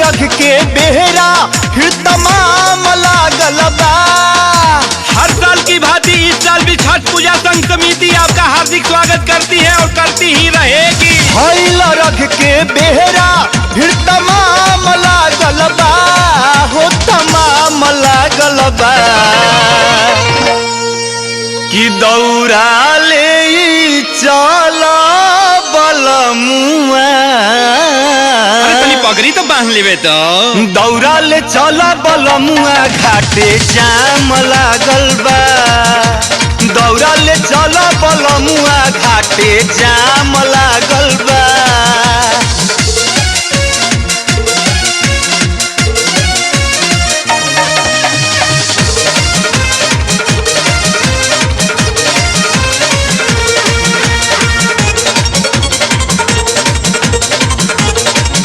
रख के बेहरा फिर तमाम लागल बा। हर साल की भांति इस साल भी छठ पूजा संघ समिति आपका हार्दिक स्वागत करती है और करती ही रहेगी। भइल रख के बेहरा फिर तमाम लागल बा, हो तमाम लागल बा। कि दौड़ा ले चल बलमुआ, पगड़ी तो बांध लेवे तो। दौड़ा ले चल बलमुआ घाटे जाम लागल बा। दौड़ा ले चल बलमुआ घाटे जाम लागल बा।